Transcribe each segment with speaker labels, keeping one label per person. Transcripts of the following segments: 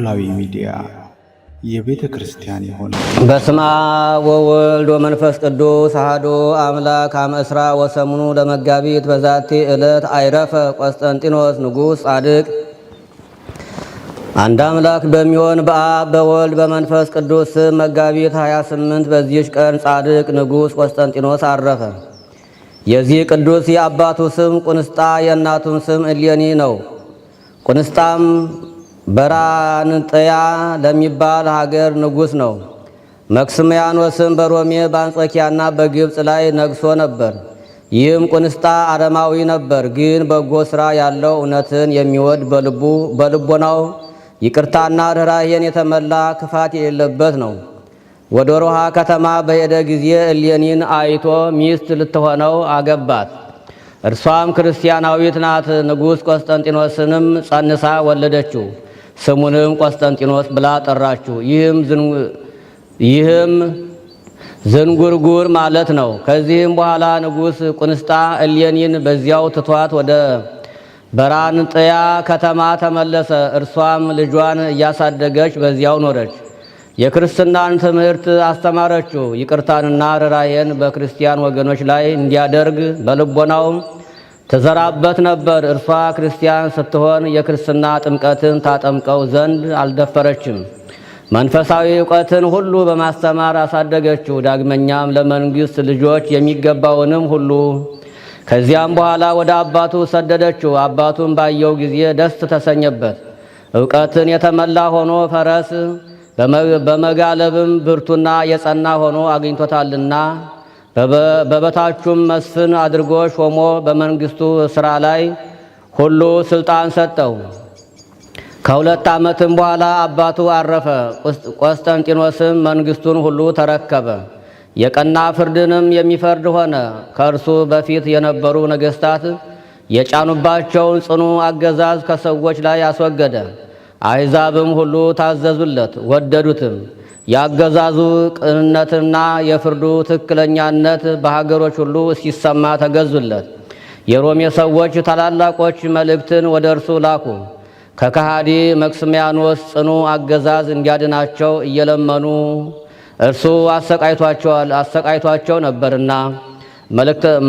Speaker 1: ኖላዊ ሚዲያ የቤተ ክርስቲያን የሆነ
Speaker 2: በስመ አብ ወወልድ ወመንፈስ ቅዱስ አሐዱ አምላክ አመ ዕስራ ወሰሙኑ ለመጋቢት በዛቲ ዕለት አይረፈ ቆስጠንጢኖስ ንጉሥ ጻድቅ። አንድ አምላክ በሚሆን በአብ በወልድ በመንፈስ ቅዱስ ስም መጋቢት 28 በዚህች ቀን ጻድቅ ንጉሥ ቆስጠንጢኖስ አረፈ። የዚህ ቅዱስ የአባቱ ስም ቁንስጣ የእናቱም ስም እሌኒ ነው። ቁንስጣም በራንጥያ ለሚባል ሀገር ንጉሥ ነው። መክስምያኖስም በሮሜ በአንጾኪያና በግብፅ ላይ ነግሶ ነበር። ይህም ቁንስጣ አረማዊ ነበር፣ ግን በጎ ሥራ ያለው እውነትን የሚወድ በልቦናው ይቅርታና ርኅራኄን የተመላ ክፋት የሌለበት ነው። ወደ ሮሃ ከተማ በሄደ ጊዜ እሌኒን አይቶ ሚስት ልትሆነው አገባት። እርሷም ክርስቲያናዊት ናት። ንጉሥ ቆስጠንጢኖስንም ጸንሳ ወለደችው። ስሙንም ቆስጠንጢኖስ ብላ ጠራችው። ይህም ዝንጉርጉር ማለት ነው። ከዚህም በኋላ ንጉሥ ቁንስጣ እሌኒን በዚያው ትቷት ወደ በራንጥያ ከተማ ተመለሰ። እርሷም ልጇን እያሳደገች በዚያው ኖረች። የክርስትናን ትምህርት አስተማረችው። ይቅርታንና ርኅራኄን በክርስቲያን ወገኖች ላይ እንዲያደርግ በልቦናው ተዘራበት ነበር። እርሷ ክርስቲያን ስትሆን የክርስትና ጥምቀትን ታጠምቀው ዘንድ አልደፈረችም። መንፈሳዊ ዕውቀትን ሁሉ በማስተማር አሳደገችው። ዳግመኛም ለመንግሥት ልጆች የሚገባውንም ሁሉ። ከዚያም በኋላ ወደ አባቱ ሰደደችው። አባቱን ባየው ጊዜ ደስ ተሰኘበት። ዕውቀትን የተመላ ሆኖ ፈረስ በመጋለብም ብርቱና የጸና ሆኖ አግኝቶታልና በበታቹም መስፍን አድርጎ ሾሞ በመንግስቱ ሥራ ላይ ሁሉ ስልጣን ሰጠው። ከ2 ዓመትም በኋላ አባቱ አረፈ። ቆስጠንጢኖስም መንግስቱን ሁሉ ተረከበ። የቀና ፍርድንም የሚፈርድ ሆነ። ከእርሱ በፊት የነበሩ ነገሥታት የጫኑባቸውን ጽኑ አገዛዝ ከሰዎች ላይ አስወገደ። አሕዛብም ሁሉ ታዘዙለት፣ ወደዱትም። የአገዛዙ ቅንነትና የፍርዱ ትክክለኛነት በሀገሮች ሁሉ ሲሰማ ተገዙለት። የሮሜ ሰዎች ታላላቆች መልእክትን ወደ እርሱ ላኩ። ከከሃዲ መክስምያኖስ ጽኑ አገዛዝ እንዲያድናቸው እየለመኑ እርሱ አሰቃይቷቸው ነበርና።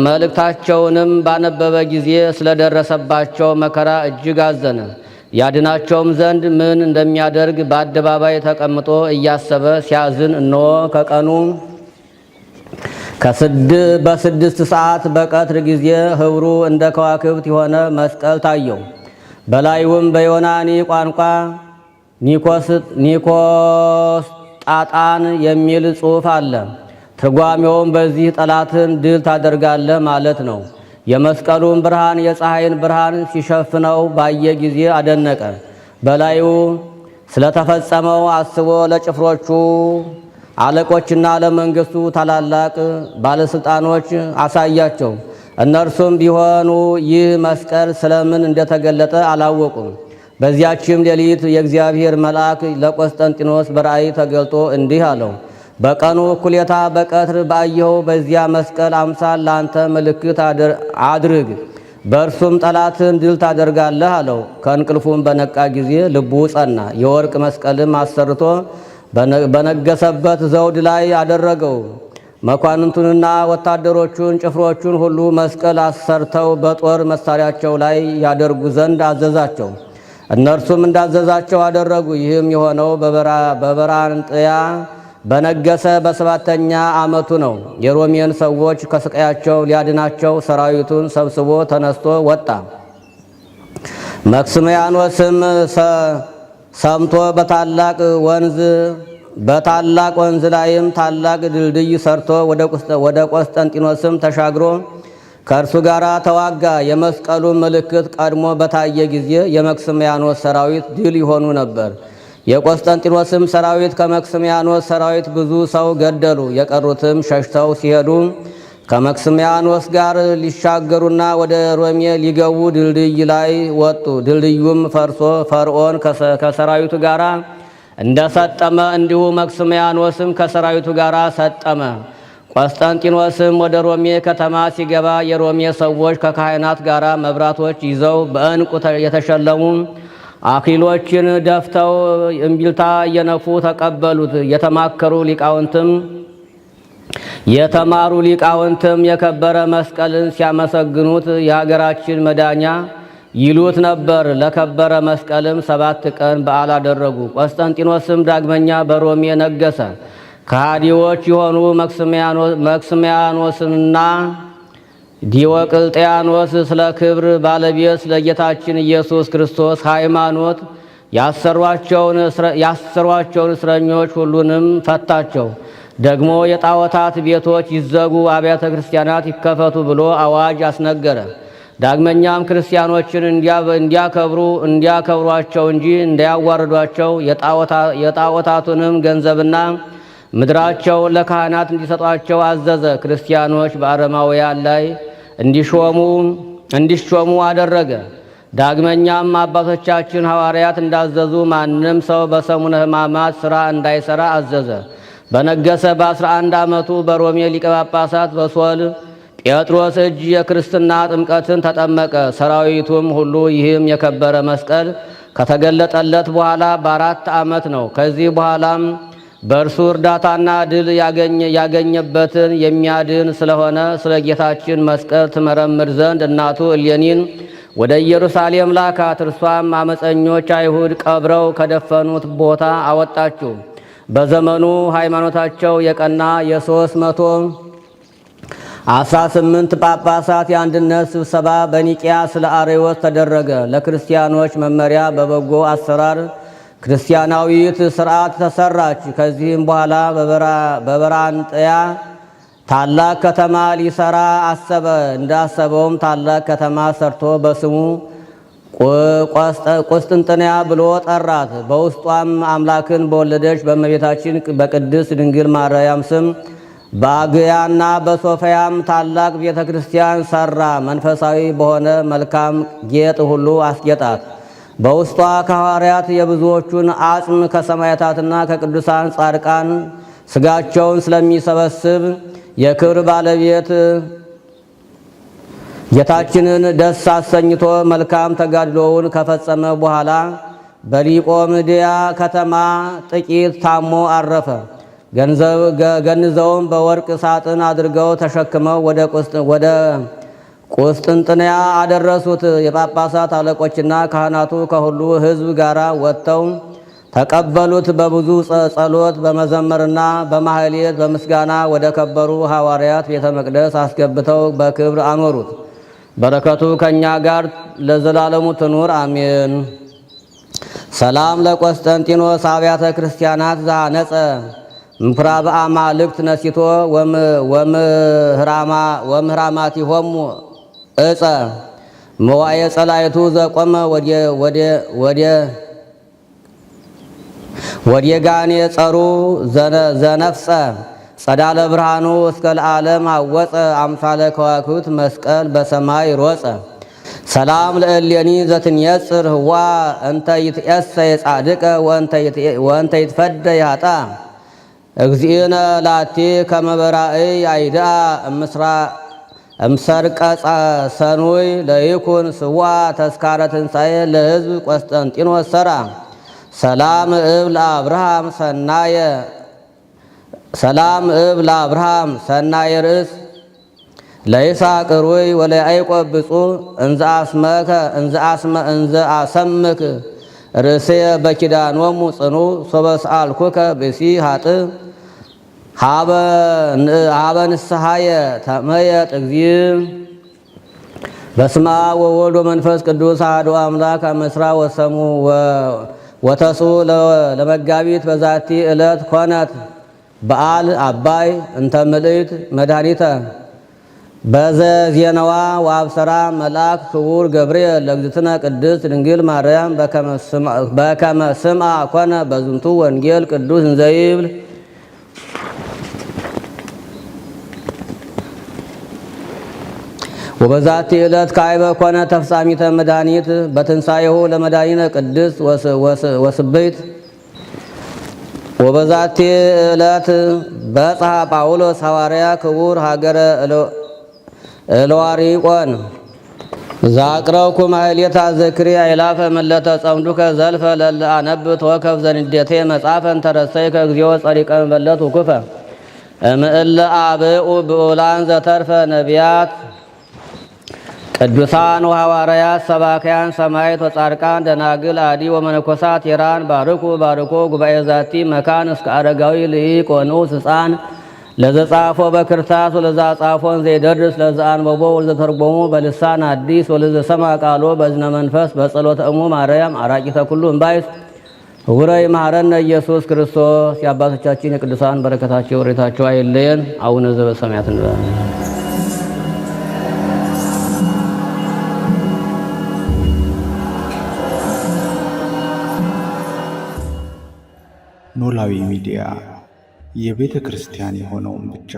Speaker 2: መልእክታቸውንም ባነበበ ጊዜ ስለደረሰባቸው መከራ እጅግ አዘነ። ያድናቸውም ዘንድ ምን እንደሚያደርግ በአደባባይ ተቀምጦ እያሰበ ሲያዝን፣ እነሆ ከቀኑ በ6 ሰዓት በቀትር ጊዜ ኅብሩ እንደ ከዋክብት የሆነ መስቀል ታየው። በላዩም በዮናኒ ቋንቋ ኒኮስጣጣን የሚል ጽሑፍ አለ። ትርጓሜውም በዚህ ጠላትን ድል ታደርጋለህ ማለት ነው። የመስቀሉን ብርሃን የፀሐይን ብርሃን ሲሸፍነው ባየ ጊዜ አደነቀ። በላዩ ስለተፈጸመው አስቦ ለጭፍሮቹ አለቆችና ለመንግስቱ ታላላቅ ባለስልጣኖች አሳያቸው። እነርሱም ቢሆኑ ይህ መስቀል ስለምን እንደተገለጠ አላወቁም። በዚያችም ሌሊት የእግዚአብሔር መልአክ ለቆስጠንጢኖስ በራእይ ተገልጦ እንዲህ አለው፣ በቀኑ እኩሌታ በቀትር ባየኸው በዚያ መስቀል አምሳል ላንተ ምልክት አድርግ፣ በእርሱም ጠላትን ድል ታደርጋለህ አለው። ከእንቅልፉም በነቃ ጊዜ ልቡ ጸና። የወርቅ መስቀልም አሰርቶ በነገሰበት ዘውድ ላይ አደረገው። መኳንንቱንና ወታደሮቹን ጭፍሮቹን ሁሉ መስቀል አሰርተው በጦር መሳሪያቸው ላይ ያደርጉ ዘንድ አዘዛቸው። እነርሱም እንዳዘዛቸው አደረጉ። ይህም የሆነው በበራንጥያ በነገሰ በ7ኛ ዓመቱ ነው። የሮሜን ሰዎች ከስቃያቸው ሊያድናቸው ሰራዊቱን ሰብስቦ ተነስቶ ወጣ። መክስምያኖስም ሰምቶ በታላቅ ወንዝ ላይም ታላቅ ድልድይ ሰርቶ ወደ ቆስጠንጢኖስም ተሻግሮ ከእርሱ ጋር ተዋጋ። የመስቀሉ ምልክት ቀድሞ በታየ ጊዜ የመክስምያኖስ ሰራዊት ድል ይሆኑ ነበር። የቆስጠንጢኖስም ሰራዊት ከመክስምያኖስ ሰራዊት ብዙ ሰው ገደሉ። የቀሩትም ሸሽተው ሲሄዱ ከመክስምያኖስ ጋር ሊሻገሩና ወደ ሮሜ ሊገቡ ድልድይ ላይ ወጡ። ድልድዩም ፈርሶ ፈርዖን ከሰራዊቱ ጋር እንደሰጠመ እንዲሁ መክስምያኖስም ከሰራዊቱ ጋር ሰጠመ። ቆስጠንጢኖስም ወደ ሮሜ ከተማ ሲገባ የሮሜ ሰዎች ከካህናት ጋር መብራቶች ይዘው በዕንቁ የተሸለሙ አክሊሎችን ደፍተው እምቢልታ እየነፉ ተቀበሉት። የተማሩ ሊቃውንትም የከበረ መስቀልን ሲያመሰግኑት የሀገራችን መዳኛ ይሉት ነበር። ለከበረ መስቀልም 7 ቀን በዓል አደረጉ። ቆስጠንጢኖስም ዳግመኛ በሮሜ ነገሰ። ከሃዲዎች የሆኑ መክስሚያኖስና ዲዮቅልጥያኖስ ስለ ክብር ባለቤት ስለ ጌታችን ኢየሱስ ክርስቶስ ሃይማኖት ያሰሯቸውን እስረኞች ሁሉንም ፈታቸው። ደግሞ የጣዖታት ቤቶች ይዘጉ፣ አብያተ ክርስቲያናት ይከፈቱ ብሎ አዋጅ አስነገረ። ዳግመኛም ክርስቲያኖችን እንዲያከብሯቸው እንጂ እንዳያዋርዷቸው የጣዖታቱንም ገንዘብና ምድራቸውን ለካህናት እንዲሰጧቸው አዘዘ። ክርስቲያኖች በአረማውያን ላይ እንዲሾሙ አደረገ። ዳግመኛም አባቶቻችን ሐዋርያት እንዳዘዙ ማንም ሰው በሰሙነ ሕማማት ሥራ እንዳይሠራ አዘዘ። በነገሰ በ11 ዓመቱ በሮሜ ሊቀ ጳጳሳት በሶል ጴጥሮስ እጅ የክርስትና ጥምቀትን ተጠመቀ። ሰራዊቱም ሁሉ ይህም የከበረ መስቀል ከተገለጠለት በኋላ በ4 ዓመት ነው። ከዚህ በኋላም በእርሱ እርዳታና ድል ያገኘበትን የሚያድን ስለሆነ ስለ ጌታችን መስቀል ትመረምር ዘንድ እናቱ እሌኒን ወደ ኢየሩሳሌም ላካት። እርሷም አመፀኞች አይሁድ ቀብረው ከደፈኑት ቦታ አወጣችው። በዘመኑ ሃይማኖታቸው የቀና የ318 ጳጳሳት የአንድነት ስብሰባ በኒቅያ ስለ አርዮስ ተደረገ። ለክርስቲያኖች መመሪያ በበጎ አሰራር ክርስቲያናዊት ሥርዓት ተሰራች። ከዚህም በኋላ በበራንጥያ ታላቅ ከተማ ሊሰራ አሰበ። እንዳሰበውም ታላቅ ከተማ ሰርቶ በስሙ ቁስጥንጥንያ ብሎ ጠራት። በውስጧም አምላክን በወለደች በእመቤታችን በቅድስት ድንግል ማርያም ስም በአግያና በሶፊያም ታላቅ ቤተ ክርስቲያን ሰራ። መንፈሳዊ በሆነ መልካም ጌጥ ሁሉ አስጌጣት። በውስጧ ከሐዋርያት የብዙዎቹን አጽም ከሰማዕታትና ከቅዱሳን ጻድቃን ሥጋቸውን ስለሚሰበስብ የክብር ባለቤት ጌታችንን ደስ አሰኝቶ መልካም ተጋድሎውን ከፈጸመ በኋላ በሊቆምድያ ከተማ ጥቂት ታሞ አረፈ። ገንዘውም በወርቅ ሳጥን አድርገው ተሸክመው ወደ ቁስጥንጥንያ አደረሱት። የጳጳሳት አለቆችና ካህናቱ ከሁሉ ሕዝብ ጋር ወጥተው ተቀበሉት። በብዙ ጸሎት በመዘመርና በማህሌት በምስጋና ወደ ከበሩ ሐዋርያት ቤተ መቅደስ አስገብተው በክብር አኖሩት። በረከቱ ከእኛ ጋር ለዘላለሙ ትኑር አሜን። ሰላም ለቆስጠንጢኖስ አብያተ ክርስቲያናት ዘአነጸ ምኵራበ አማልክት ነሲቶ ወምህራማቲሆሙ እፀ መዋየ ጸላይቱ ዘቆመ ወዲጋኔ ጸሩ ዘነፍጸ ጸዳለ ብርሃኑ እስከ ለዓለም አወፀ አምሳለ ከዋክብት መስቀል በሰማይ ሮፀ። ሰላም ለእሌኒ ዘትንየጽር ህዋ እንተ ይትኤሰ የጻድቀ ወእንተ ይትፈደ ያጣ እግዚእነ ላቲ ከመበራእይ አይዳ እምሰርቀ ሰኑይ ለይኩን ስዋ ተስካረ ትንሣኤ ለሕዝብ ቆስጠንጢኖስ ሰራ። ሰላም እብ ለአብርሃም ሰናየ ርእስ ለይስሐቅ ሩይ ወለያዕቆብ ብፁዕ እንዘ አሰምክ ርእስየ በኪዳኖሙ ጽኑ ሶበ ሰአልኩከ ብእሲ ሀጥእ ሀበ ንስሐየ ተመየጥ እግዚእ። በስመ አብ ወወልድ ወመንፈስ ቅዱስ አሐዱ አምላክ አመስራ ወሰሙ ወተሱ ለመጋቢት በዛቲ ዕለት ኮነት በዓል አባይ እንተ ምልዕት መድኃኒተ በዘዜነዋ ወአብሰራ መልአክ ክቡር ገብርኤል ለእግዝእትነ ቅድስት ድንግል ማርያም በከመ ስምዐ ኮነ በዝንቱ ወንጌል ቅዱስ እንዘ ይብል ወበዛቲ ዕለት ካዕበ ኮነ ተፍጻሚተ መድኃኒት በትንሣኤሁ ለመድኃኒነ ቅድስት ወስብሕት። ወበዛቲ ዕለት በጽሐ ጳውሎስ ሐዋርያ ክቡር ሀገረ እልዋሪቆን ዛቅረብኩ ማሕሌተ አዘክሬ አእላፈ እምእለ ተጸምዱከ ዘልፈ ለእለ አነብብ ተወከፍ ዘንዴቴ መጽሐፈን ተረሰይከ እግዚኦ ጸሪቀ መበለት ውኩፈ እምእለ አብኡ ብኡላን ዘተርፈ ነቢያት ቅዱሳን ወሐዋርያት ሰባክያን ሰማዕት ወጻድቃን ደናግል አዲ ወመነኮሳት ቴራን ባርኩ ባርኮ ጉባኤ ዛቲ መካን እስከ አረጋዊ ልሂቅ ወንዑስ ሕፃን ለዘጻፎ በክርታስ ወለዘጻፎን ዘይደርስ ለዘአንበቦ ወለዘተርጎሙ በልሳን አዲስ ወለዘሰማ ቃሎ በእዝነ መንፈስ በጸሎተ እሙ ማርያም አራቂተ ኩሉ እምባይስ ውረይ መሐረነ ኢየሱስ ክርስቶስ። የአባቶቻችን የቅዱሳን በረከታቸው ወሬታቸው አይለየን። አቡነ ዘበሰማያት እንበል።
Speaker 1: ኖላዊ ሚዲያ የቤተ ክርስቲያን የሆነውን ብቻ